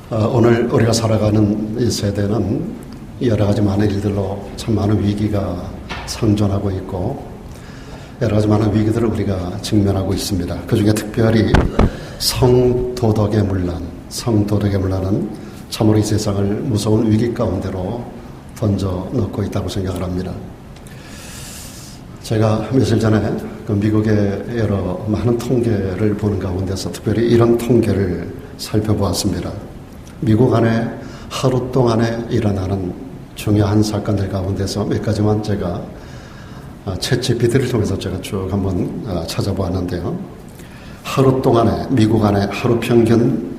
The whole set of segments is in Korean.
오늘 우리가 살아가는 이 세대는 여러 가지 많은 일들로 참 많은 위기가 상존하고 있고 여러 가지 많은 위기들을 우리가 직면하고 있습니다. 그 중에 특별히 성도덕의 문란은 참으로 이 세상을 무서운 위기 가운데로 던져 넣고 있다고 생각을 합니다. 제가 며칠 전에 미국의 여러 많은 통계를 보는 가운데서 특별히 이런 통계를 살펴보았습니다. 미국 안에 하루 동안에 일어나는 중요한 사건들 가운데서 몇 가지만 제가 챗GPT를 통해서 제가 쭉 한번 찾아보았는데요. 하루 동안에 미국 안에 하루 평균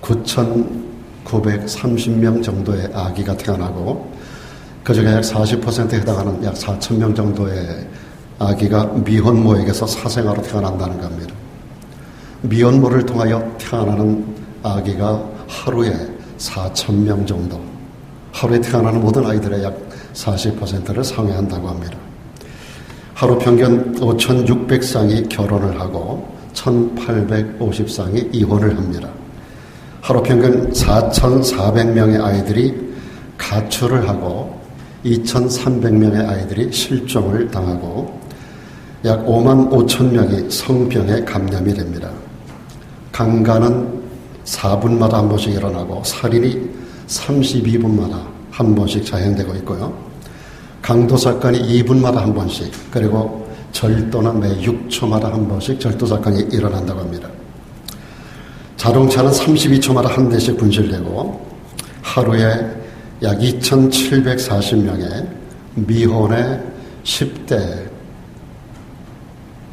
9,930명 정도의 아기가 태어나고 그중에 약 40%에 해당하는 약 4,000명 정도의 아기가 미혼모에게서 사생아로 태어난다는 겁니다. 미혼모를 통하여 태어나는 아기가 하루에 4,000명 정도, 하루에 태어나는 모든 아이들의 약 40%를 상회한다고 합니다. 하루 평균 5,600쌍이 결혼을 하고 1,850쌍이 이혼을 합니다. 하루 평균 4,400명의 아이들이 가출을 하고 2,300명의 아이들이 실종을 당하고 약 5만 5천 명이 성병에 감염이 됩니다. 강간은 4분마다 한 번씩 일어나고 살인이 32분마다 한 번씩 자행되고 있고요. 강도 사건이 2분마다 한 번씩, 그리고 절도는 매 6초마다 한 번씩 절도 사건이 일어난다고 합니다. 자동차는 32초마다 한 대씩 분실되고 하루에 약 2,740명의 미혼의 10대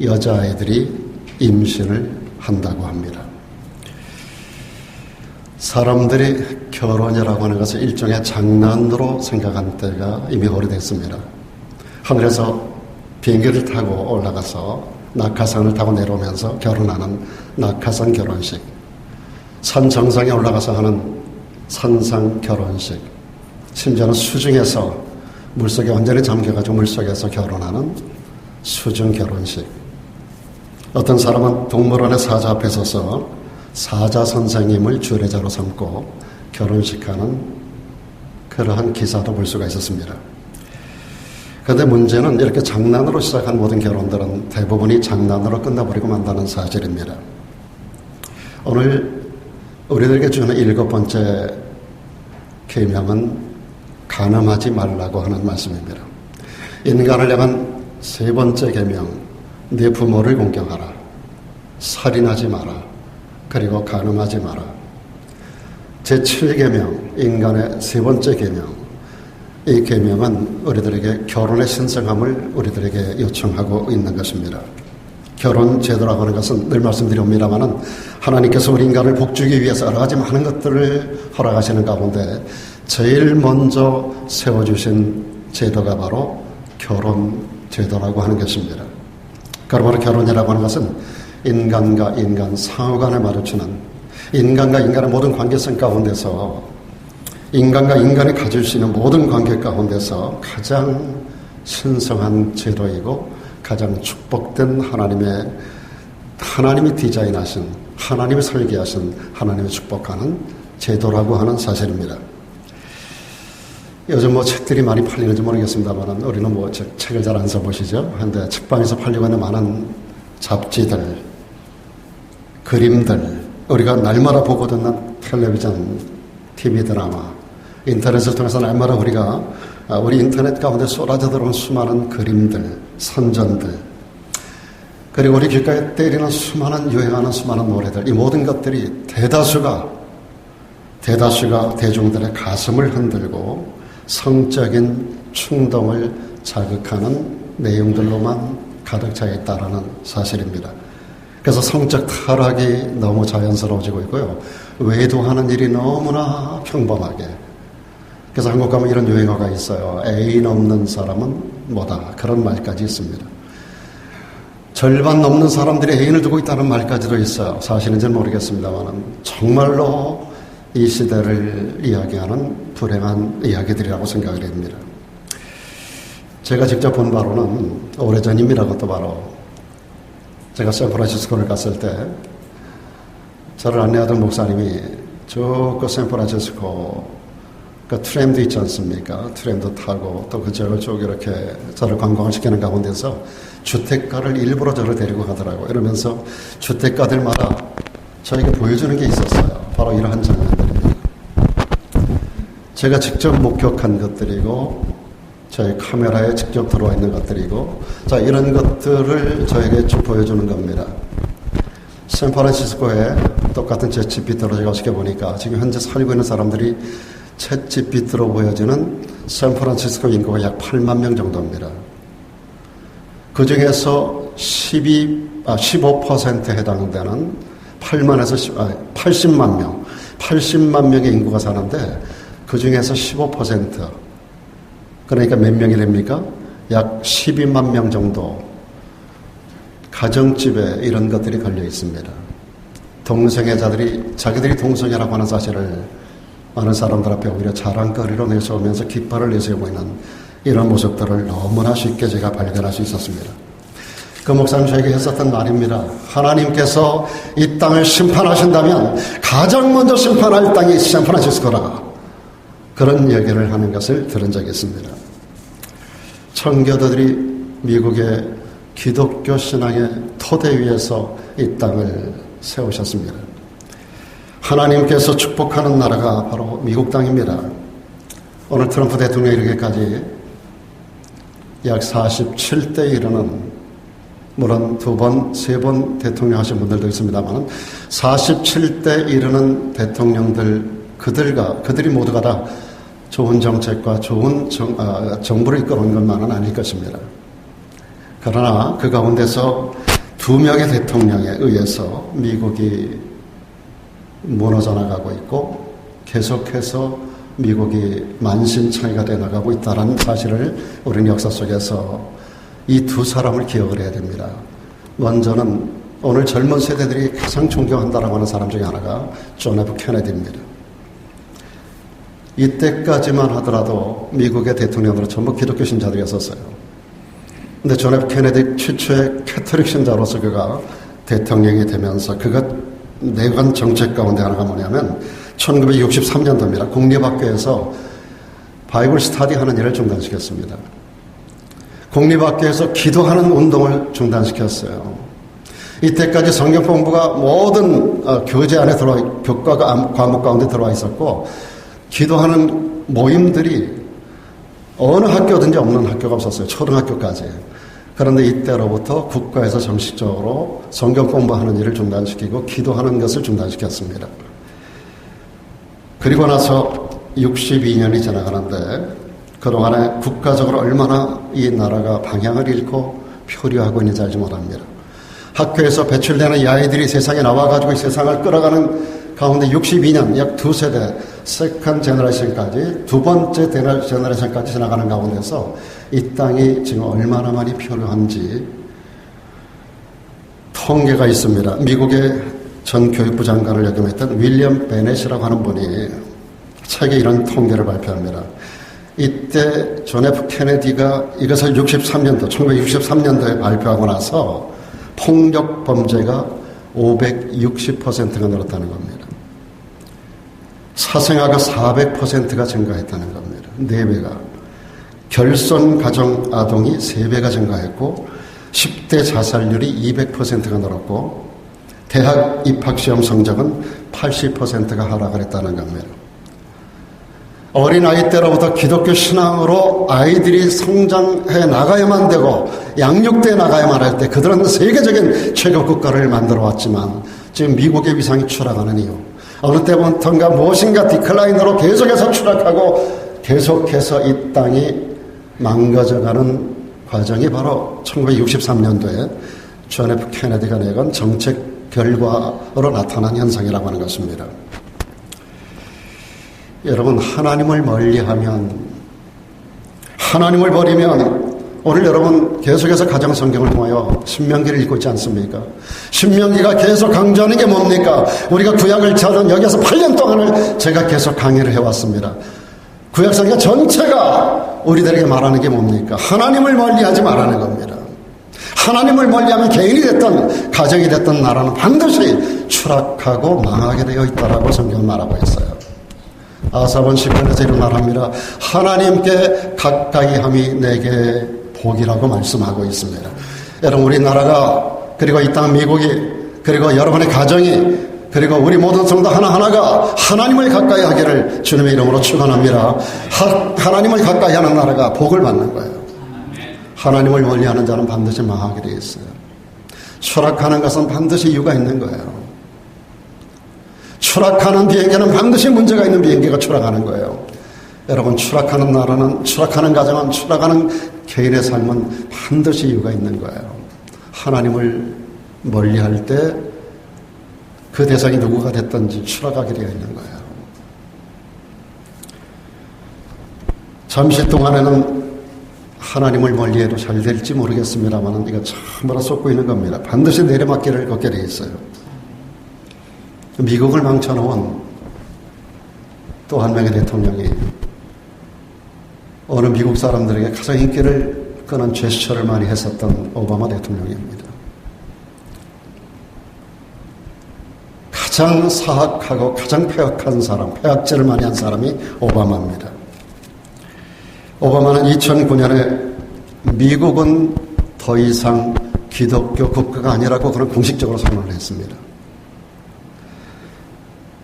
여자아이들이 임신을 한다고 합니다. 사람들이 결혼이라고 하는 것을 일종의 장난으로 생각한 때가 이미 오래됐습니다. 하늘에서 비행기를 타고 올라가서 낙하산을 타고 내려오면서 결혼하는 낙하산 결혼식, 산 정상에 올라가서 하는 산상 결혼식, 심지어는 수중에서 물속에 완전히 잠겨가지고 물속에서 결혼하는 수중 결혼식, 어떤 사람은 동물원의 사자 앞에 서서 사자 선생님을 주례자로 삼고 결혼식하는 그러한 기사도 볼 수가 있었습니다. 그런데 문제는 이렇게 장난으로 시작한 모든 결혼들은 대부분이 장난으로 끝나버리고 만다는 사실입니다. 오늘 우리들에게 주는 7번째 계명은 간음하지 말라고 하는 말씀입니다. 인간을 향한 3번째 계명, 네 부모를 공경하라, 살인하지 마라, 그리고 간음하지 마라. 제7계명, 인간의 3번째 계명, 이 계명은 우리들에게 결혼의 신성함을 우리들에게 요청하고 있는 것입니다. 결혼 제도라고 하는 것은 늘 말씀드립니다마는 하나님께서 우리 인간을 복주기 위해서 여러 가지 많은 것들을 허락하시는 가운데 제일 먼저 세워주신 제도가 바로 결혼 제도라고 하는 것입니다. 그러므로 결혼이라고 하는 것은 인간과 인간 상호간에 마주치는, 인간과 인간의 모든 관계성 가운데서, 인간과 인간이 가질 수 있는 모든 관계 가운데서 가장 신성한 제도이고 가장 축복된 하나님이 디자인하신, 하나님이 설계하신, 하나님이 축복하는 제도라고 하는 사실입니다. 요즘 책들이 많이 팔리는지 모르겠습니다만 우리는 책을 잘 안 써보시죠? 그런데 책방에서 팔리고 있는 많은 잡지들, 그림들, 우리가 날마다 보고 듣는 텔레비전, TV 드라마, 인터넷을 통해서 날마다 우리가 우리 인터넷 가운데 쏟아져 들어온 수많은 그림들, 선전들, 그리고 우리 귓가에 때리는 유행하는 수많은 노래들, 이 모든 것들이 대다수가 대중들의 가슴을 흔들고 성적인 충동을 자극하는 내용들로만 가득 차 있다는 사실입니다. 그래서 성적 타락이 너무 자연스러워지고 있고요. 외도하는 일이 너무나 평범하게. 그래서 한국 가면 이런 유행어가 있어요. 애인 없는 사람은 뭐다. 그런 말까지 있습니다. 절반 넘는 사람들이 애인을 두고 있다는 말까지도 있어요. 사실인지는 모르겠습니다만 정말로 이 시대를 이야기하는 불행한 이야기들이라고 생각을 합니다. 제가 직접 본 바로는 오래전입니다. 그것도 바로 제가 샌프란시스코를 갔을 때 저를 안내하던 목사님이 저 그 샌프란시스코 그 트램도 있지 않습니까? 트램도 타고 또 그쪽을 쭉 이렇게 저를 관광을 시키는 가운데서 주택가를 일부러 저를 데리고 가더라고요. 이러면서 주택가들마다 저에게 보여주는 게 있었어요. 바로 이러한 장면들입니다. 제가 직접 목격한 것들이고 저희 카메라에 직접 들어와 있는 것들이고 자 이런 것들을 저에게 쭉 보여주는 겁니다. 샌프란시스코에 똑같은 챗GPT로 제가 시켜보니까 지금 현재 살고 있는 사람들이 챗GPT로 보여지는 샌프란시스코 인구가 약 8만 명 정도입니다. 그 중에서 15%에 해당되는 80만 명, 80만 명의 인구가 사는데 그 중에서 15%, 그러니까 몇 명이 됩니까? 약 12만 명 정도 가정집에 이런 것들이 걸려 있습니다. 동성애자들이 자기들이 동성애라고 하는 사실을 많은 사람들 앞에 오히려 자랑거리로 내세우면서 깃발을 내세우고 있는 이런 모습들을 너무나 쉽게 제가 발견할 수 있었습니다. 그 목사님 저에게 했었던 말입니다. 하나님께서 이 땅을 심판하신다면 가장 먼저 심판할 땅이 샌프란시스코라. 그런 얘기를 하는 것을 들은 적이 있습니다. 청교도들이 미국의 기독교 신앙의 토대 위에서 이 땅을 세우셨습니다. 하나님께서 축복하는 나라가 바로 미국 땅입니다. 오늘 트럼프 대통령이 이르기까지 약 47대 이르는, 물론 2번, 3번 대통령 하신 분들도 있습니다만 47대 이르는 대통령들, 그들이 모두가 다 좋은 정책과 좋은 정부를 이끌어온 것만은 아닐 것입니다. 그러나 그 가운데서 2명의 대통령에 의해서 미국이 무너져 나가고 있고 계속해서 미국이 만신창이가 돼 나가고 있다는 사실을 우리는 역사 속에서 이 두 사람을 기억을 해야 됩니다. 먼저는 오늘 젊은 세대들이 가장 존경한다라고 하는 사람 중에 하나가 존 F 케네디입니다. 이때까지만 하더라도 미국의 대통령들은 전부 기독교 신자들이었었어요. 근데 존 F 케네디 최초의 캐톨릭 신자로서 그가 대통령이 되면서 그가 내관 정책 가운데 하나가 뭐냐면 1963년도입니다. 국립학교에서 바이블 스터디 하는 일을 중단시켰습니다. 국립학교에서 기도하는 운동을 중단시켰어요. 이때까지 성경 공부가 모든 교재 안에 교과 과목 가운데 들어와 있었고 기도하는 모임들이 어느 학교든지 없는 학교가 없었어요. 초등학교까지. 그런데 이때로부터 국가에서 정식적으로 성경 공부하는 일을 중단시키고 기도하는 것을 중단시켰습니다. 그리고 나서 62년이 지나가는데 그동안에 국가적으로 얼마나 이 나라가 방향을 잃고 표류하고 있는지 알지 못합니다. 학교에서 배출되는 이 아이들이 세상에 나와가지고 이 세상을 끌어가는 가운데 62년, 약 2세대, 세컨 제너레이션까지, 2번째 제너레이션까지 지나가는 가운데서 이 땅이 지금 얼마나 많이 표류한지 통계가 있습니다. 미국의 전 교육부 장관을 역임했던 윌리엄 베넷이라고 하는 분이 책에 이런 통계를 발표합니다. 이때 존 F 케네디가 이것을 1963년도에 발표하고 나서 폭력 범죄가 560%가 늘었다는 겁니다. 사생아가 400%가 증가했다는 겁니다. 4배가. 결손 가정 아동이 3배가 증가했고 10대 자살률이 200%가 늘었고 대학 입학시험 성적은 80%가 하락을 했다는 겁니다. 어린아이 때로부터 기독교 신앙으로 아이들이 성장해 나가야만 되고 양육돼 나가야만 할 때 그들은 세계적인 최고 국가를 만들어 왔지만 지금 미국의 위상이 추락하는 이유, 어느 때부터인가 무엇인가 디클라인으로 계속해서 추락하고 계속해서 이 땅이 망가져가는 과정이 바로 1963년도에 존 F 케네디가 내건 정책 결과로 나타난 현상이라고 하는 것입니다. 여러분, 하나님을 멀리하면, 하나님을 버리면, 오늘 여러분 계속해서 가정성경을 통하여 신명기를 읽고 있지 않습니까? 신명기가 계속 강조하는 게 뭡니까? 우리가 구약을 찾은 여기서 8년 동안을 제가 계속 강의를 해왔습니다. 구약성경 전체가 우리들에게 말하는 게 뭡니까? 하나님을 멀리하지 말라는 겁니다. 하나님을 멀리하면 개인이 됐든 가정이 됐든 나라는 반드시 추락하고 망하게 되어 있다라고 성경은 말하고 있어요. 아삽은 시편에서 이런 말합니다. 하나님께 가까이 함이 내게 복이라고 말씀하고 있습니다. 여러분, 우리나라가, 그리고 이 땅 미국이, 그리고 여러분의 가정이, 그리고 우리 모든 성도 하나하나가 하나님을 가까이 하기를 주님의 이름으로 축원합니다. 하나님을 가까이 하는 나라가 복을 받는 거예요. 하나님을 멀리하는 자는 반드시 망하게 되어 있어요. 추락하는 것은 반드시 이유가 있는 거예요. 추락하는 비행기는 반드시 문제가 있는 비행기가 추락하는 거예요. 여러분, 추락하는 나라는, 추락하는 가정은, 추락하는 개인의 삶은 반드시 이유가 있는 거예요. 하나님을 멀리할 때 그 대상이 누구가 됐든지 추락하게 되어 있는 거예요. 잠시 동안에는 하나님을 멀리해도 잘 될지 모르겠습니다만 이거 참으로 쏟고 있는 겁니다. 반드시 내리막길을 걷게 되어 있어요. 미국을 망쳐놓은 또 한 명의 대통령이 어느 미국 사람들에게 가장 인기를 끄는 제스처를 많이 했었던 오바마 대통령입니다. 가장 사악하고 가장 폐악한 사람, 폐악죄를 많이 한 사람이 오바마입니다. 오바마는 2009년에 미국은 더 이상 기독교 국가가 아니라고 그런 공식적으로 선언을 했습니다.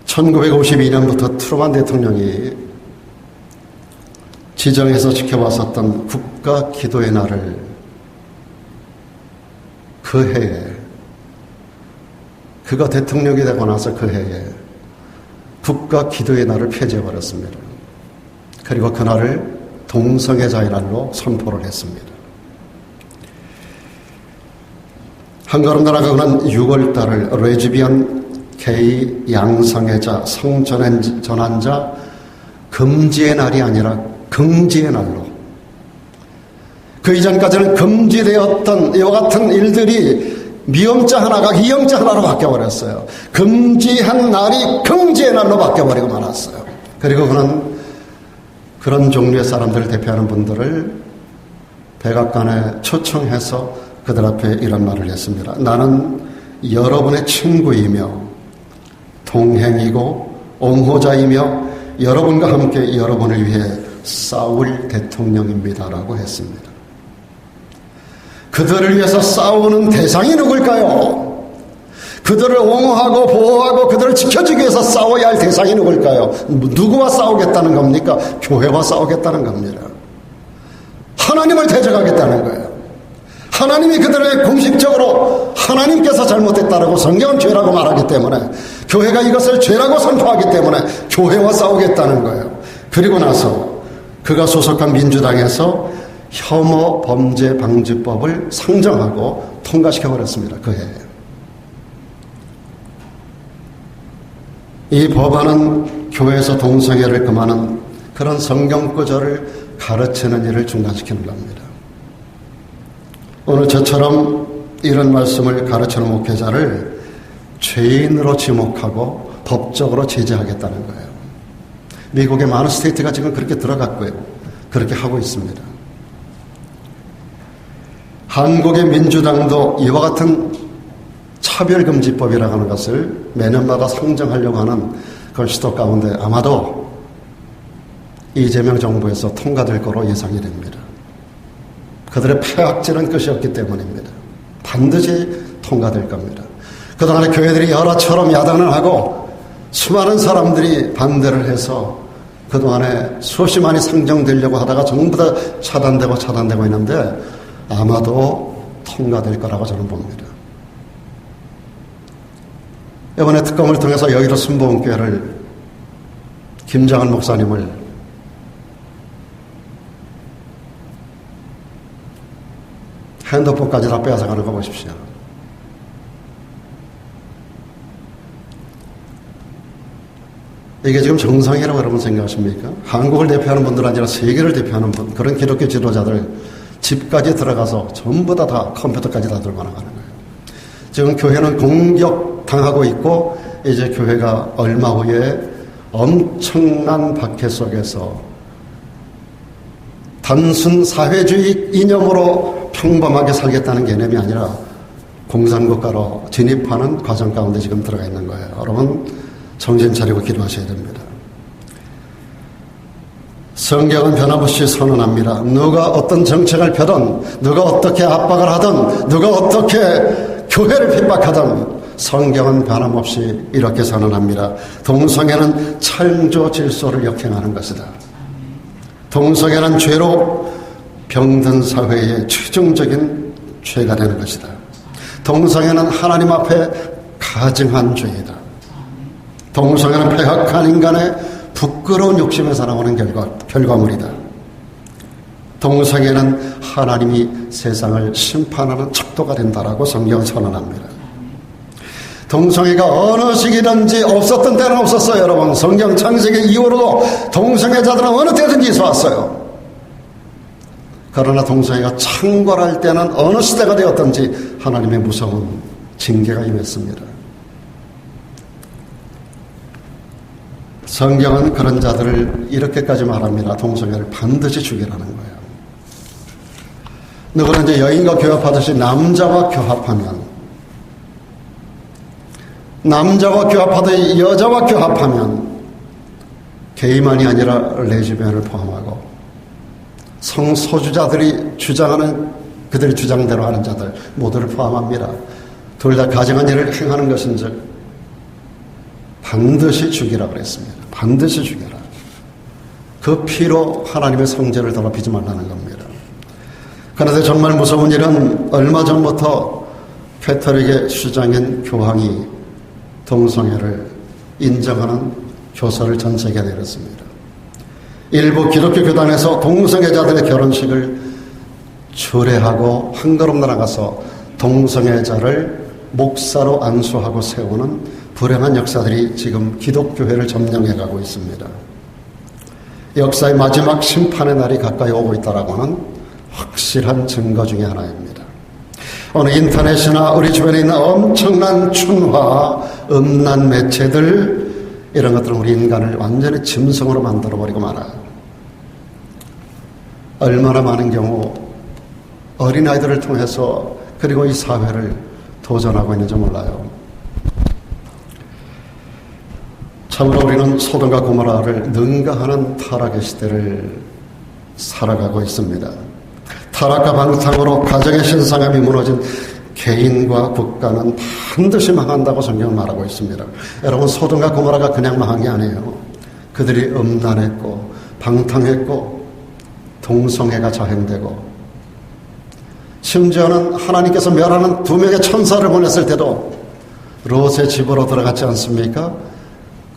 1952년부터 트루만 대통령이 지정해서 지켜봤었던 국가 기도의 날을 그 해에, 그가 대통령이 되고 나서 그 해에 국가 기도의 날을 폐지해버렸습니다. 그리고 그날을 동성애자의 날로 선포를 했습니다. 한가로 나라가 그는 6월달을 레즈비언, 게이, 양성애자, 성전환자 금지의 날이 아니라 금지의 날로, 그 이전까지는 금지되었던 이와 같은 일들이 미음자 하나가 이음자 하나로 바뀌어버렸어요. 금지한 날이 금지의 날로 바뀌어버리고 말았어요. 그리고 그는 그런 종류의 사람들을 대표하는 분들을 백악관에 초청해서 그들 앞에 이런 말을 했습니다. 나는 여러분의 친구이며 동행이고 옹호자이며 여러분과 함께 여러분을 위해 싸울 대통령입니다라고 했습니다. 그들을 위해서 싸우는 대상이 누굴까요? 그들을 옹호하고 보호하고 그들을 지켜주기 위해서 싸워야 할 대상이 누굴까요? 누구와 싸우겠다는 겁니까? 교회와 싸우겠다는 겁니다. 하나님을 대적하겠다는 거예요. 하나님이 그들을 공식적으로 하나님께서 잘못했다라고 성경은 죄라고 말하기 때문에, 교회가 이것을 죄라고 선포하기 때문에 교회와 싸우겠다는 거예요. 그리고 나서 그가 소속한 민주당에서 혐오 범죄 방지법을 상정하고 통과시켜버렸습니다. 그 해에. 이 법안은 교회에서 동성애를 금하는 그런 성경 구절을 가르치는 일을 중단시키는 겁니다. 오늘 저처럼 이런 말씀을 가르치는 목회자를 죄인으로 지목하고 법적으로 제재하겠다는 거예요. 미국의 많은 스테이트가 지금 그렇게 들어갔고요. 그렇게 하고 있습니다. 한국의 민주당도 이와 같은 차별금지법이라고 하는 것을 매년마다 상정하려고 하는 그런 시도 가운데 아마도 이재명 정부에서 통과될 거로 예상이 됩니다. 그들의 폐악질은 끝이 없기 때문입니다. 반드시 통과될 겁니다. 그동안에 교회들이 여러처럼 야단을 하고 수많은 사람들이 반대를 해서 그동안에 수십만이 상정되려고 하다가 전부 다 차단되고 있는데 아마도 통과될 거라고 저는 봅니다. 이번에 특검을 통해서 여의도 순복음교회를 김장한 목사님을 핸드폰까지 다 빼앗아가는 거 보십시오. 이게 지금 정상이라고 여러분 생각하십니까? 한국을 대표하는 분들 아니라 세계를 대표하는 분, 그런 기독교 지도자들 집까지 들어가서 전부 다 컴퓨터까지 다 들고 나가는 거예요. 지금 교회는 공격당하고 있고, 이제 교회가 얼마 후에 엄청난 박해 속에서 단순 사회주의 이념으로 평범하게 살겠다는 개념이 아니라 공산국가로 진입하는 과정 가운데 지금 들어가 있는 거예요. 여러분 정신 차리고 기도하셔야 됩니다. 성경은 변함없이 선언합니다. 누가 어떤 정책을 펴든, 누가 어떻게 압박을 하든, 누가 어떻게 교회를 핍박하든 성경은 변함없이 이렇게 선언합니다. 동성애는 창조 질서를 역행하는 것이다. 동성애는 죄로 병든 사회의 최종적인 죄가 되는 것이다. 동성애는 하나님 앞에 가증한 죄이다. 동성애는 폐역한 인간의 부끄러운 욕심에서 나오는 결과물이다. 동성애는 하나님이 세상을 심판하는 척도가 된다라고 성경은 선언합니다. 동성애가 어느 시기든지 없었던 때는 없었어요. 여러분 성경 창세기 이후로도 동성애자들은 어느 때든지 있어왔어요. 그러나 동성애가 창궐할 때는 어느 시대가 되었든지 하나님의 무서운 징계가 임했습니다. 성경은 그런 자들을 이렇게까지 말합니다. 동성애를 반드시 죽이라는 거예요. 누구는 이제 여인과 교합하듯이 남자와 교합하듯 여자와 교합하면 게이만이 아니라 레즈비언을 포함하고 성소주자들이 주장하는 그들의 주장대로 하는 자들 모두를 포함합니다. 둘 다 가증한 일을 행하는 것인즉 반드시 죽이라 그랬습니다. 반드시 죽여라. 그 피로 하나님의 성제를 더럽히지 말라는 겁니다. 그런데 정말 무서운 일은 얼마 전부터 캐톨릭의 수장인 교황이 동성애를 인정하는 교서를 전 세계에 내렸습니다. 일부 기독교 교단에서 동성애자들의 결혼식을 초래하고 한 걸음 나아가서 동성애자를 목사로 안수하고 세우는 불행한 역사들이 지금 기독교회를 점령해가고 있습니다. 역사의 마지막 심판의 날이 가까이 오고 있다라고 하는 확실한 증거 중에 하나입니다. 오늘 인터넷이나 우리 주변에 있는 엄청난 춘화, 음란 매체들 이런 것들은 우리 인간을 완전히 짐승으로 만들어버리고 말아요. 얼마나 많은 경우 어린아이들을 통해서 그리고 이 사회를 도전하고 있는지 몰라요. 참으로 우리는 소돔과 고모라를 능가하는 타락의 시대를 살아가고 있습니다. 타락과 방탕으로 가정의 신성함이 무너진 개인과 국가는 반드시 망한다고 성경은 말하고 있습니다. 여러분 소돔과 고모라가 그냥 망한 게 아니에요. 그들이 음란했고 방탕했고 동성애가 자행되고 심지어는 하나님께서 멸하는 2명의 천사를 보냈을 때도 롯의 집으로 들어갔지 않습니까?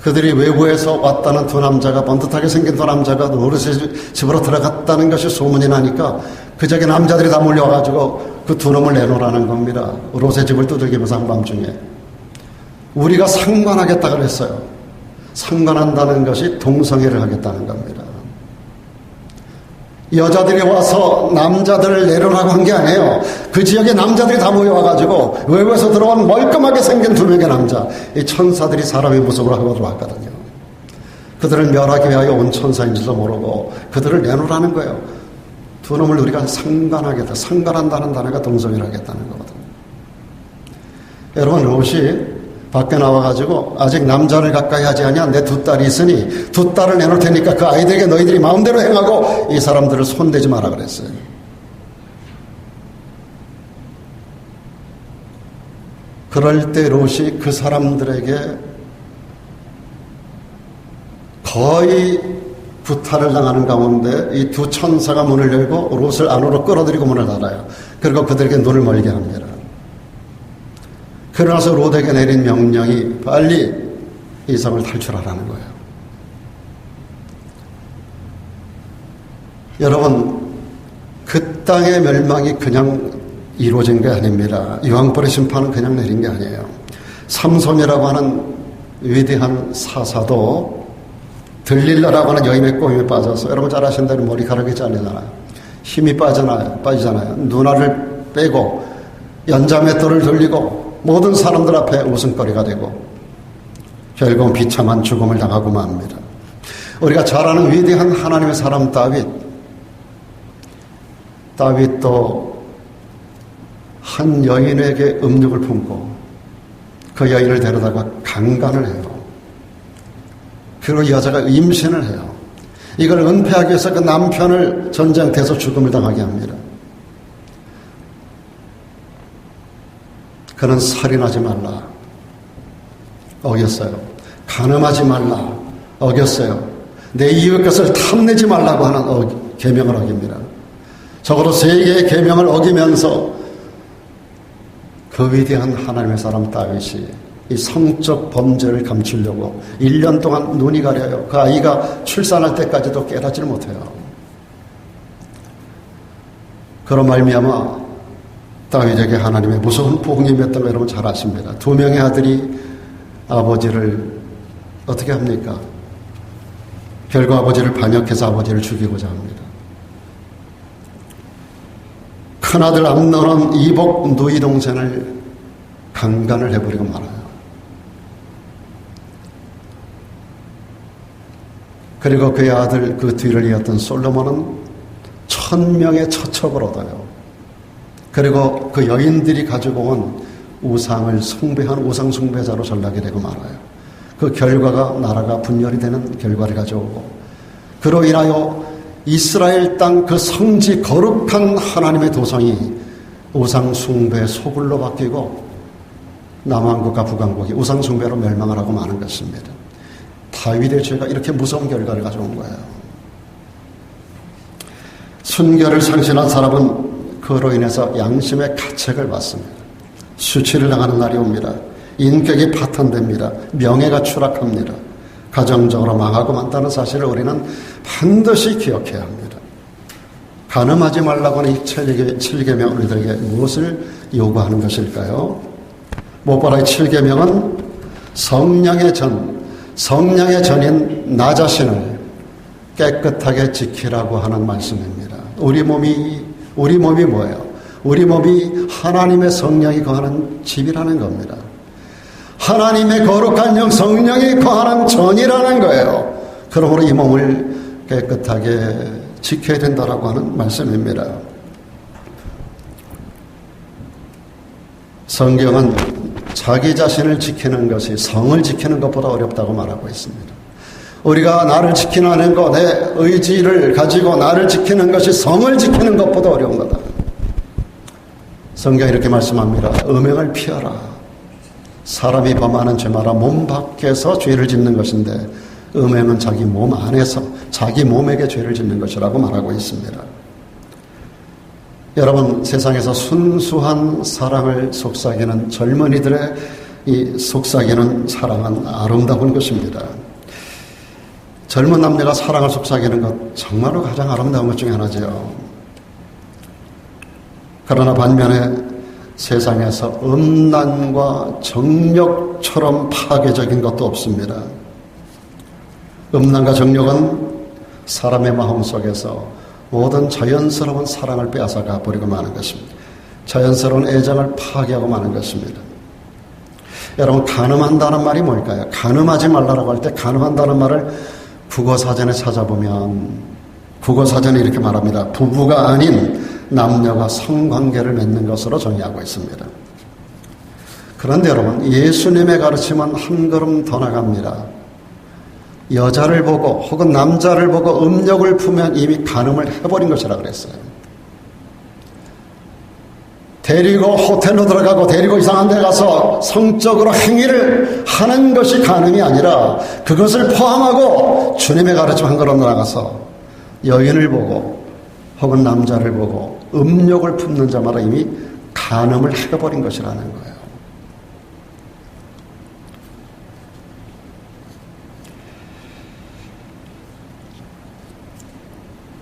그들이 외부에서 왔다는 2 남자가 번듯하게 생긴 2 남자가 롯의 집으로 들어갔다는 것이 소문이 나니까 그 지역의 남자들이 다 몰려와가지고 그 2 놈을 내놓으라는 겁니다. 롯의 집을 두들기면서 한밤중에 우리가 상관하겠다 그랬어요. 상관한다는 것이 동성애를 하겠다는 겁니다. 여자들이 와서 남자들을 내려라고 한 게 아니에요. 그 지역의 남자들이 다 모여와가지고 외부에서 들어온 멀끔하게 생긴 2명의 남자, 이 천사들이 사람의 모습으로 하고 들어왔거든요. 그들을 멸하기 위하여 온 천사인지도 모르고 그들을 내놓으라는 거예요. 2 놈을 우리가 상관하겠다. 상관한다는 단어가 동성애를 하겠다는 거거든요. 여러분 롯이 밖에 나와가지고 아직 남자를 가까이 하지 아니한 내 2 딸이 있으니 2 딸을 내놓을 테니까 그 아이들에게 너희들이 마음대로 행하고 이 사람들을 손대지 마라 그랬어요. 그럴 때 롯이 그 사람들에게 거의 구타를 당하는 가운데 이 2 천사가 문을 열고 롯을 안으로 끌어들이고 문을 닫아요. 그리고 그들에게 눈을 멀게 합니다. 그러나서 롯에게 내린 명령이 빨리 이 성을 탈출하라는 거예요. 여러분 그 땅의 멸망이 그냥 이루어진 게 아닙니다. 유황불의 심판은 그냥 내린 게 아니에요. 삼손이라고 하는 위대한 사사도 들릴라라고 하는 여인의 꼬임에 빠져서 여러분 잘 아시는 대로 머리카락이 잘리잖아요. 힘이 빠지잖아요. 눈알을 빼고 연자맷돌을 돌리고 모든 사람들 앞에 웃음거리가 되고 결국은 비참한 죽음을 당하고 맙니다. 우리가 잘 아는 위대한 하나님의 사람 다윗, 다윗도 한 여인에게 음욕을 품고 그 여인을 데려다가 강간을 해요. 그리고 이 여자가 임신을 해요. 이걸 은폐하기 위해서 그 남편을 전쟁터에서 죽음을 당하게 합니다. 그는 살인하지 말라 어겼어요. 간음하지 말라 어겼어요. 내 이웃 것을 탐내지 말라고 하는 계명을 어깁니다. 적어도 3개의 계명을 어기면서 그 위대한 하나님의 사람 다윗이 이 성적 범죄를 감추려고 1년 동안 눈이 가려요. 그 아이가 출산할 때까지도 깨닫지를 못해요. 그런 말미암아 다윗에게 하나님의 무서운 복이 임했던 거 여러분 잘 아십니다. 2명의 아들이 아버지를 어떻게 합니까? 결국 아버지를 반역해서 아버지를 죽이고자 합니다. 큰아들 암논은 이복 누이 동생을 강간을 해버리고 말아요. 그리고 그의 아들 그 뒤를 이었던 솔로몬은 1000명의 처첩을 얻어요. 그리고 그 여인들이 가지고 온 우상을 숭배한 우상 숭배자로 전락이 되고 말아요. 그 결과가 나라가 분열이 되는 결과를 가져오고, 그로 인하여 이스라엘 땅 그 성지 거룩한 하나님의 도성이 우상 숭배의 소굴로 바뀌고 남왕국과 북왕국이 우상 숭배로 멸망을 하고 마는 것입니다. 다윗의 죄가 이렇게 무서운 결과를 가져온 거예요. 순결을 상실한 사람은 그로 인해서 양심의 가책을 받습니다. 수치를 당하는 날이 옵니다. 인격이 파탄됩니다. 명예가 추락합니다. 가정적으로 망하고 만다는 사실을 우리는 반드시 기억해야 합니다. 간음하지 말라고 하는 이 7계명 우리들에게 무엇을 요구하는 것일까요? 무엇보다 이 7계명은 성령의 전인 나 자신을 깨끗하게 지키라고 하는 말씀입니다. 우리 몸이 뭐예요? 우리 몸이 하나님의 성령이 거하는 집이라는 겁니다. 하나님의 거룩한 영 성령이 거하는 전이라는 거예요. 그러므로 이 몸을 깨끗하게 지켜야 된다라고 하는 말씀입니다. 성경은 자기 자신을 지키는 것이 성을 지키는 것보다 어렵다고 말하고 있습니다. 우리가 나를 지키는 것, 내 의지를 가지고 나를 지키는 것이 성을 지키는 것보다 어려운 거다. 성경이 이렇게 말씀합니다. 음행을 피하라. 사람이 범하는 죄마다 몸 밖에서 죄를 짓는 것인데 음행은 자기 몸 안에서 자기 몸에게 죄를 짓는 것이라고 말하고 있습니다. 여러분, 세상에서 순수한 사랑을 속삭이는 젊은이들의 이 속삭이는 사랑은 아름다운 것입니다. 젊은 남녀가 사랑을 속삭이는 것 정말로 가장 아름다운 것 중에 하나죠. 그러나 반면에 세상에서 음란과 정욕처럼 파괴적인 것도 없습니다. 음란과 정욕은 사람의 마음속에서 모든 자연스러운 사랑을 빼앗아가 버리고 마는 것입니다. 자연스러운 애정을 파괴하고 마는 것입니다. 여러분, 간음한다는 말이 뭘까요? 간음하지 말라라고 할 때 간음한다는 말을 국어사전에 찾아보면 국어사전이 이렇게 말합니다. 부부가 아닌 남녀가 성관계를 맺는 것으로 정의하고 있습니다. 그런데 여러분, 예수님의 가르침은 한 걸음 더 나갑니다. 여자를 보고 혹은 남자를 보고 음욕을 품으면 이미 간음을 해버린 것이라 그랬어요. 데리고 호텔로 들어가고 데리고 이상한 데 가서 성적으로 행위를 하는 것이 간음이 아니라 그것을 포함하고 주님의 가르침 한 걸음 나가서 여인을 보고 혹은 남자를 보고 음욕을 품는 자마다 이미 간음을 해버린 것이라는 거예요.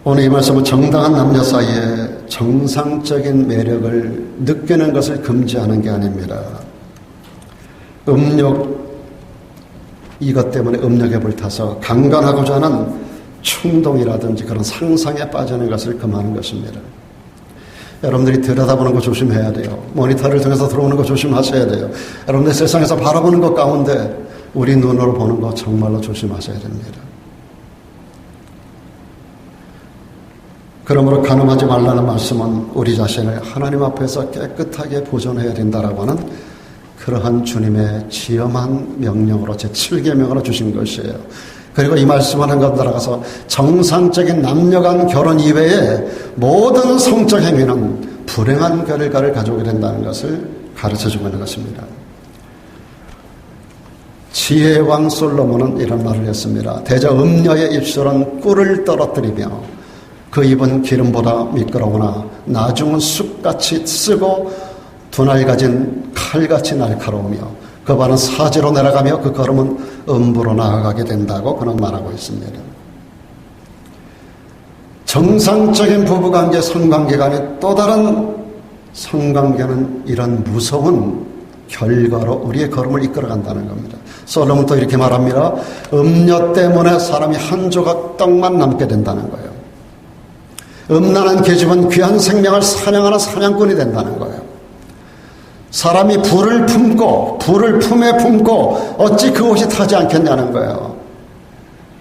오늘 이 말씀은 정당한 남녀 사이에 정상적인 매력을 느끼는 것을 금지하는 게 아닙니다. 음욕, 이것 때문에 음욕에 불타서 강간하고자 하는 충동이라든지 그런 상상에 빠지는 것을 금하는 것입니다. 여러분들이 들여다보는 거 조심해야 돼요. 모니터를 통해서 들어오는 거 조심하셔야 돼요. 여러분들 세상에서 바라보는 것 가운데 우리 눈으로 보는 거 정말로 조심하셔야 됩니다. 그러므로 간음하지 말라는 말씀은 우리 자신을 하나님 앞에서 깨끗하게 보존해야 된다라고 하는 그러한 주님의 지엄한 명령으로 제7계명으로 주신 것이에요. 그리고 이 말씀을 한껏 들어가서 정상적인 남녀간 결혼 이외에 모든 성적 행위는 불행한 결과를 가져오게 된다는 것을 가르쳐주고 있는 것입니다. 지혜의 왕 솔로몬은 이런 말을 했습니다. 대저 음녀의 입술은 꿀을 떨어뜨리며 그 입은 기름보다 미끄러우나 나중은 쑥같이 쓰고 두날 가진 칼같이 날카로우며 그 발은 사지로 내려가며 그 걸음은 음부로 나아가게 된다고 그는 말하고 있습니다. 정상적인 부부관계, 성관계가 아닌 또 다른 성관계는 이런 무서운 결과로 우리의 걸음을 이끌어간다는 겁니다. 솔로몬 또 이렇게 말합니다. 음녀 때문에 사람이 한 조각 떡만 남게 된다는 거예요. 음란한 계집은 귀한 생명을 사냥하는 사냥꾼이 된다는 거예요. 사람이 불을 품에 품고 어찌 그 옷이 타지 않겠냐는 거예요.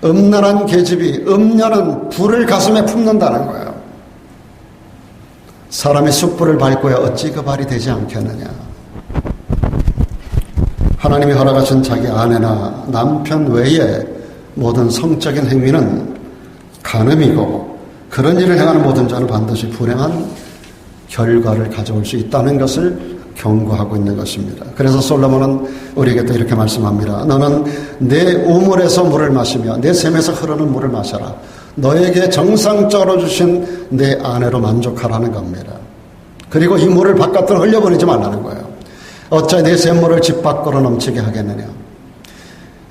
음란한 계집이, 음녀는 불을 가슴에 품는다는 거예요. 사람이 숯불을 밟고야 어찌 그 발이 되지 않겠느냐. 하나님이 허락하신 자기 아내나 남편 외에 모든 성적인 행위는 간음이고 그런 일을 행하는 모든 자는 반드시 불행한 결과를 가져올 수 있다는 것을 경고하고 있는 것입니다. 그래서 솔로몬은 우리에게 또 이렇게 말씀합니다. 너는 내 우물에서 물을 마시며 내 샘에서 흐르는 물을 마셔라. 너에게 정상적으로 주신 내 아내로 만족하라는 겁니다. 그리고 이 물을 바깥으로 흘려보내지 말라는 거예요. 어찌 내 샘물을 집 밖으로 넘치게 하겠느냐.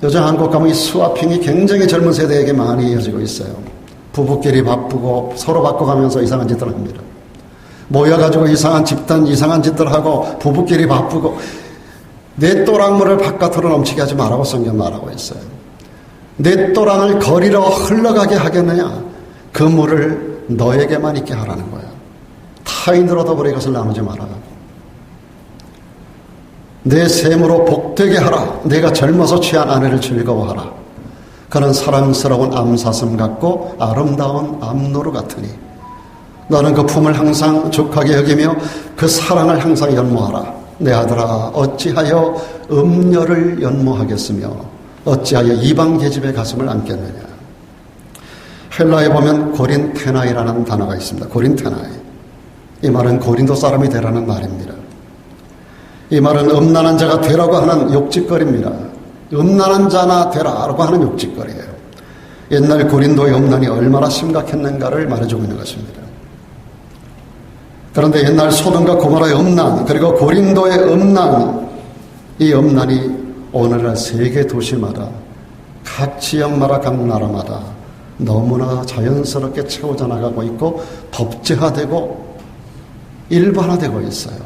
요즘 한국 가면 이 스와핑이 굉장히 젊은 세대에게 많이 이어지고 있어요. 부부끼리 바쁘고 서로 바꿔가면서 이상한 짓을 합니다. 모여가지고 이상한 집단, 이상한 짓들 하고 부부끼리 바쁘고 내 또랑물을 바깥으로 넘치게 하지 말라고 성경 말하고 있어요. 내 또랑을 거리로 흘러가게 하겠느냐. 그 물을 너에게만 있게 하라는 거야. 타인으로도 그래 이것을 나누지 마라. 내 샘으로 복되게 하라. 내가 젊어서 취한 아내를 즐거워하라. 그는 사랑스러운 암사슴 같고 아름다운 암노루 같으니 너는 그 품을 항상 족하게 여기며 그 사랑을 항상 연모하라. 내 아들아 어찌하여 음녀를 연모하겠으며 어찌하여 이방 계집의 가슴을 안겠느냐. 헬라에 보면 고린테나이라는 단어가 있습니다. 고린테나이. 이 말은 고린도 사람이 되라는 말입니다. 이 말은 음란한 자가 되라고 하는 욕짓거리입니다. 음란한 자나 되라고 하는 욕짓거리예요. 옛날 고린도의 음란이 얼마나 심각했는가를 말해주고 있는 것입니다. 그런데 옛날 소돔과 고모라의 음란, 그리고 고린도의 음란, 이 음란이 오늘날 세계 도시마다 각 지역마다 각 나라마다 너무나 자연스럽게 채워져 나가고 있고 법제화되고 일반화되고 있어요.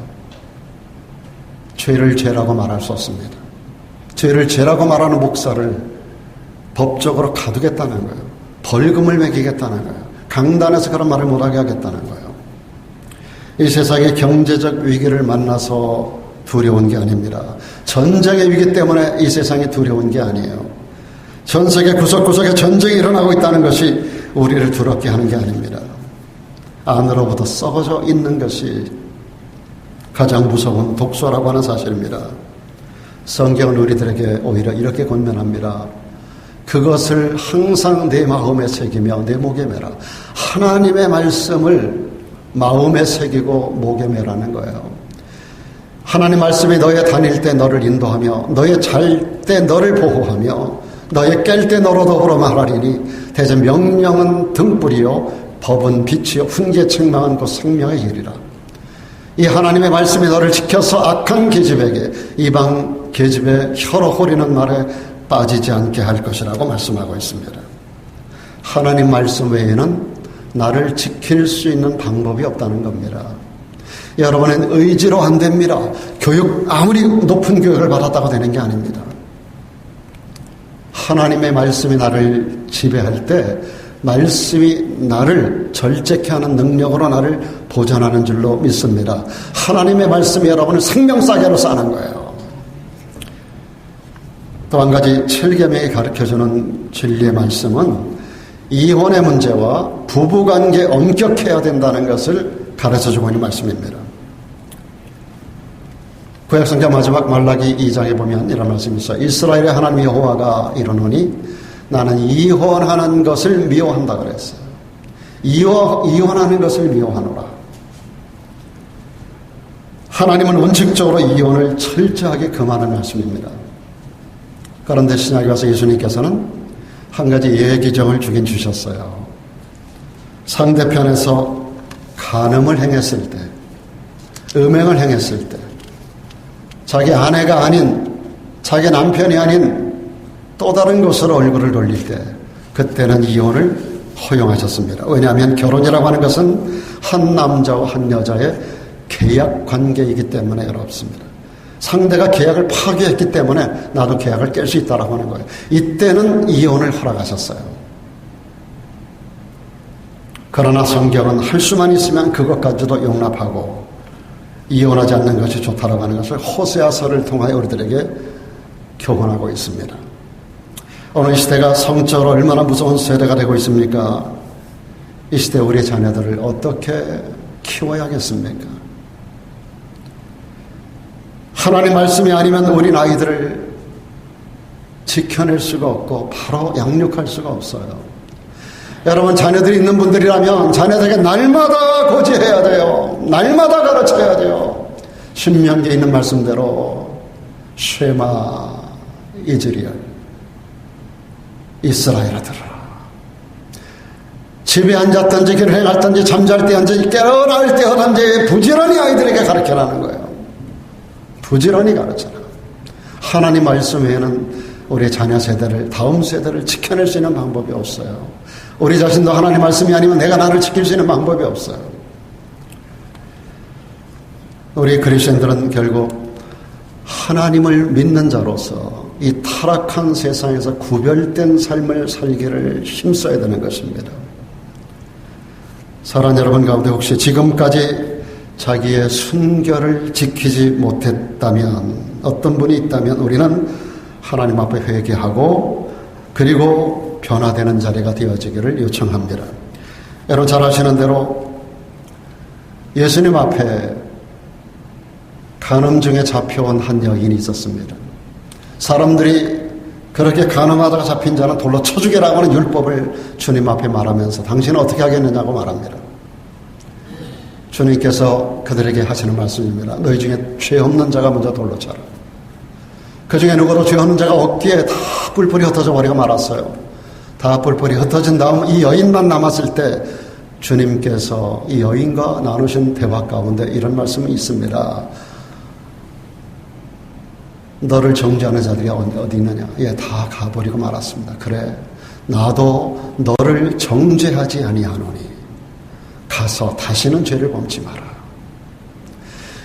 죄를 죄라고 말할 수 없습니다. 죄를 죄라고 말하는 목사를 법적으로 가두겠다는 거예요. 벌금을 매기겠다는 거예요. 강단에서 그런 말을 못하게 하겠다는 거예요. 이 세상의 경제적 위기를 만나서 두려운 게 아닙니다. 전쟁의 위기 때문에 이 세상이 두려운 게 아니에요. 전 세계 구석구석에 전쟁이 일어나고 있다는 것이 우리를 두렵게 하는 게 아닙니다. 안으로부터 썩어져 있는 것이 가장 무서운 독소라고 하는 사실입니다. 성경은 우리들에게 오히려 이렇게 권면합니다. 그것을 항상 내 마음에 새기며 내 목에 매라. 하나님의 말씀을 마음에 새기고 목에 매라는 거예요. 하나님 말씀이 너의 다닐 때 너를 인도하며 너의 잘 때 너를 보호하며 너의 깰 때 너로 더불어 말하리니 대저 명령은 등불이요 법은 빛이요 훈계책망은 곧 생명의 길이라. 이 하나님의 말씀이 너를 지켜서 악한 계집에게 이방 계집의 혀로 호리는 말에 빠지지 않게 할 것이라고 말씀하고 있습니다. 하나님 말씀 외에는 나를 지킬 수 있는 방법이 없다는 겁니다. 여러분은 의지로 안 됩니다. 교육, 아무리 높은 교육을 받았다고 되는 게 아닙니다. 하나님의 말씀이 나를 지배할 때 말씀이 나를 절제케 하는 능력으로 나를 보존하는 줄로 믿습니다. 하나님의 말씀이 여러분을 생명싸개로 싸는 거예요. 또 한 가지 7계명이 가르쳐주는 진리의 말씀은 이혼의 문제와 부부관계 엄격해야 된다는 것을 가르쳐주고 있는 말씀입니다. 구약성경 마지막 말라기 2장에 보면 이런 말씀이 있어요. 이스라엘의 하나님 여호와가 이르노니 나는 이혼하는 것을 미워한다 그랬어요. 이혼하는 것을 미워하노라. 하나님은 원칙적으로 이혼을 철저하게 금하는 말씀입니다. 그런데 신약에 와서 예수님께서는 한 가지 예기정을 주긴 주셨어요. 상대편에서 간음을 행했을 때, 음행을 행했을 때, 자기 아내가 아닌, 자기 남편이 아닌 또 다른 곳으로 얼굴을 돌릴 때, 그때는 이혼을 허용하셨습니다. 왜냐하면 결혼이라고 하는 것은 한 남자와 한 여자의 계약 관계이기 때문에 어렵습니다. 상대가 계약을 파괴했기 때문에 나도 계약을 깰 수 있다라고 하는 거예요. 이때는 이혼을 허락하셨어요. 그러나 성경은 할 수만 있으면 그것까지도 용납하고 이혼하지 않는 것이 좋다라고 하는 것을 호세아서를 통하여 우리들에게 교훈하고 있습니다. 오늘 이 시대가 성적으로 얼마나 무서운 세대가 되고 있습니까? 이 시대 우리 자녀들을 어떻게 키워야겠습니까? 하나님 말씀이 아니면 우리 아이들을 지켜낼 수가 없고 바로 양육할 수가 없어요. 여러분 자녀들이 있는 분들이라면 자녀들에게 날마다 고지해야 돼요. 날마다 가르쳐야 돼요. 신명기에 있는 말씀대로 쉐마 이즈리얼 이스라엘아 들으라. 집에 앉았든지 길을 행할든지 잠잘 때 앉든지 깨어날 때 하든지 부지런히 아이들에게 가르쳐라는 거예요. 부지런히 가르쳐라. 하나님 말씀 외에는 우리 자녀 세대를, 다음 세대를 지켜낼 수 있는 방법이 없어요. 우리 자신도 하나님 말씀이 아니면 내가 나를 지킬 수 있는 방법이 없어요. 우리 그리스도인들은 결국 하나님을 믿는 자로서 이 타락한 세상에서 구별된 삶을 살기를 힘써야 되는 것입니다. 사랑하는 여러분 가운데 혹시 지금까지 자기의 순결을 지키지 못했다면, 어떤 분이 있다면 우리는 하나님 앞에 회개하고 그리고 변화되는 자리가 되어지기를 요청합니다. 여러분 잘 아시는 대로 예수님 앞에 간음증에 잡혀온 한 여인이 있었습니다. 사람들이 그렇게 간음하다가 잡힌 자는 돌로 쳐 죽이라고 하는 율법을 주님 앞에 말하면서 당신은 어떻게 하겠느냐고 말합니다. 주님께서 그들에게 하시는 말씀입니다. 너희 중에 죄 없는 자가 먼저 돌로 쳐라. 그 중에 누구도 죄 없는 자가 없기에 다 뿔뿔이 흩어져 버리고 말았어요. 다 뿔뿔이 흩어진 다음 이 여인만 남았을 때 주님께서 이 여인과 나누신 대화 가운데 이런 말씀이 있습니다. 너를 정죄하는 자들이 어디 있느냐? 예, 다 가버리고 말았습니다. 그래, 나도 너를 정죄하지 아니하노니 가서 다시는 죄를 범치 마라.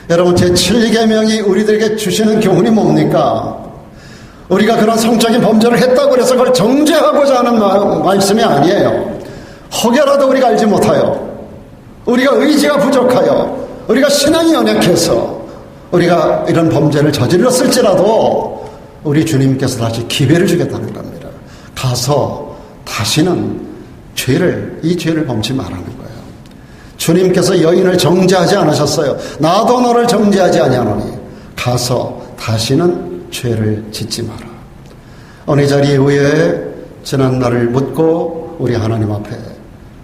여러분 제7계명이 우리들에게 주시는 교훈이 뭡니까? 우리가 그런 성적인 범죄를 했다고 해서 그걸 정죄하고자 하는 말씀이 아니에요. 혹여라도 우리가 알지 못하여, 우리가 의지가 부족하여, 우리가 신앙이 연약해서 우리가 이런 범죄를 저질렀을지라도 우리 주님께서 다시 기회를 주겠다는 겁니다. 가서 다시는 이 죄를 범치 말라는 거예요. 주님께서 여인을 정죄하지 않으셨어요. 나도 너를 정죄하지 아니하노니 가서 다시는 죄를 짓지 마라. 어느 자리에 의해 지난 날을 묻고 우리 하나님 앞에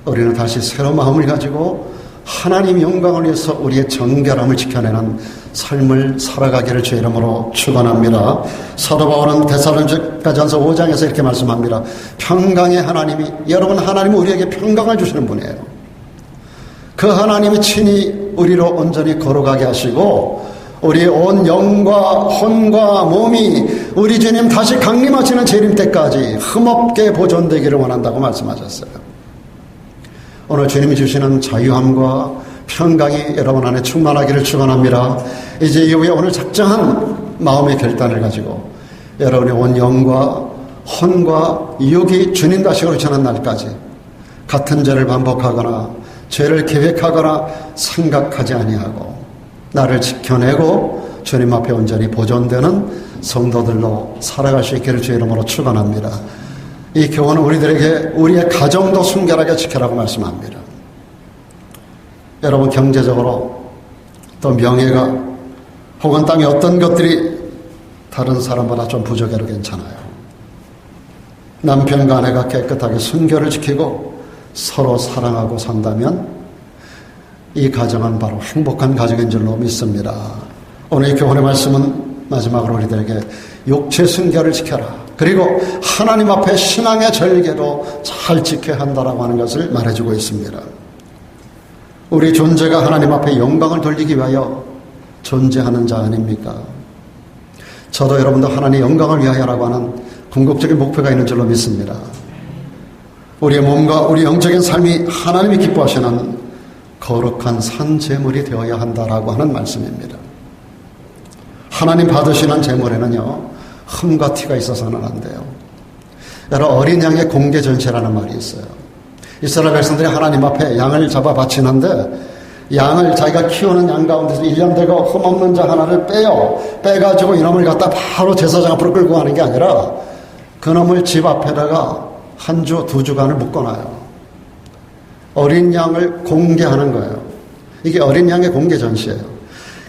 우리는 다시 새로운 마음을 가지고 하나님 영광을 위해서 우리의 정결함을 지켜내는 삶을 살아가기를 주의 이름으로 축원합니다. 사도 바울은 데살로니가전서 5장에서 이렇게 말씀합니다. 평강의 하나님이, 여러분 하나님은 우리에게 평강을 주시는 분이에요. 그 하나님이 친히 우리로 온전히 걸어가게 하시고 우리의 온 영과 혼과 몸이 우리 주님 다시 강림하시는 재림 때까지 흠없게 보존되기를 원한다고 말씀하셨어요. 오늘 주님이 주시는 자유함과 평강이 여러분 안에 충만하기를 축원합니다. 이제 이후에 오늘 작정한 마음의 결단을 가지고 여러분의 온 영과 혼과 육이 주님 다시로 전한 날까지 같은 죄를 반복하거나 죄를 계획하거나 생각하지 아니하고 나를 지켜내고 주님 앞에 온전히 보존되는 성도들로 살아갈 수 있기를 주의 이름으로 축원합니다. 이 교훈은 우리들에게 우리의 가정도 순결하게 지켜라고 말씀합니다. 여러분, 경제적으로 또 명예가 혹은 땅의 어떤 것들이 다른 사람보다 좀 부족해도 괜찮아요. 남편과 아내가 깨끗하게 순결을 지키고 서로 사랑하고 산다면 이 가정은 바로 행복한 가정인 줄로 믿습니다. 오늘 이 교훈의 말씀은 마지막으로 우리들에게 육체 순결을 지켜라. 그리고 하나님 앞에 신앙의 절개도 잘 지켜야 한다라고 하는 것을 말해주고 있습니다. 우리 존재가 하나님 앞에 영광을 돌리기 위하여 존재하는 자 아닙니까? 저도 여러분도 하나님의 영광을 위하여라고 하는 궁극적인 목표가 있는 줄로 믿습니다. 우리의 몸과 우리 영적인 삶이 하나님이 기뻐하시는 거룩한 산제물이 되어야 한다라고 하는 말씀입니다. 하나님 받으시는 제물에는요, 흠과 티가 있어서는 안 돼요. 여러분, 어린 양의 공개 전시라는 말이 있어요. 이스라엘 백성들이 하나님 앞에 양을 잡아 바치는데 양을 자기가 키우는 양 가운데서 1년 되고 흠없는 자 하나를 빼가지고 이놈을 갖다 바로 제사장 앞으로 끌고 가는 게 아니라 그놈을 집 앞에다가 한 주, 2주간을 묶어놔요. 어린 양을 공개하는 거예요. 이게 어린 양의 공개 전시예요.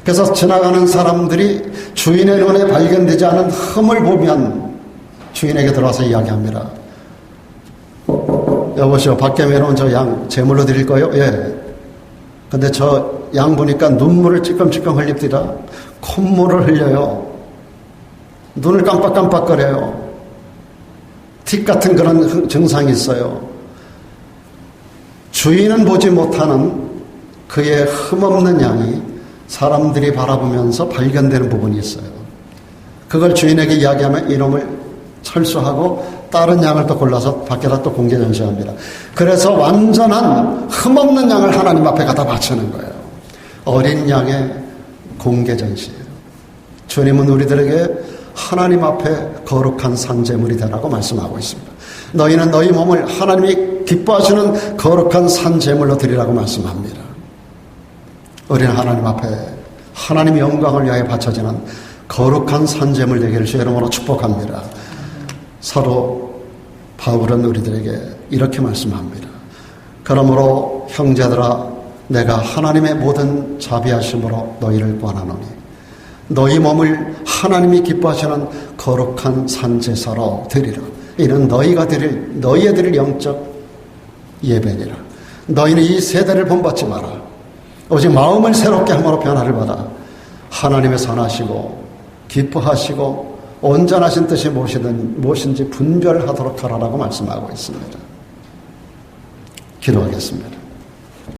그래서 지나가는 사람들이 주인의 눈에 발견되지 않은 흠을 보면 주인에게 들어와서 이야기합니다. 여보시오, 밖에 매놓은 저 양 제물로 드릴 거예요? 예. 근데 저 양 보니까 눈물을 찔끔찔끔 흘립니다. 콧물을 흘려요. 눈을 깜빡깜빡거려요. 틱 같은 그런 증상이 있어요. 주인은 보지 못하는 그의 흠없는 양이 사람들이 바라보면서 발견되는 부분이 있어요. 그걸 주인에게 이야기하면 이놈을 철수하고 다른 양을 또 골라서 밖에다 또 공개 전시합니다. 그래서 완전한 흠없는 양을 하나님 앞에 갖다 바치는 거예요. 어린 양의 공개 전시예요. 주님은 우리들에게 하나님 앞에 거룩한 산제물이 되라고 말씀하고 있습니다. 너희는 너희 몸을 하나님이 기뻐하시는 거룩한 산제물로 드리라고 말씀합니다. 우리는 하나님 앞에 하나님의 영광을 위하여 바쳐지는 거룩한 산제물 되기를 주의 이름으로 축복합니다. 사도 바울은 우리들에게 이렇게 말씀합니다. 그러므로 형제들아, 내가 하나님의 모든 자비하심으로 너희를 권하노니 너희 몸을 하나님이 기뻐하시는 거룩한 산제사로 드리라. 이는 너희의 드릴 영적 예배니라. 너희는 이 세대를 본받지 마라. 오직 마음을 새롭게 함으로 변화를 받아 하나님의 선하시고 기뻐하시고 온전하신 뜻이 무엇인지 분별하도록 하라라고 말씀하고 있습니다. 기도하겠습니다.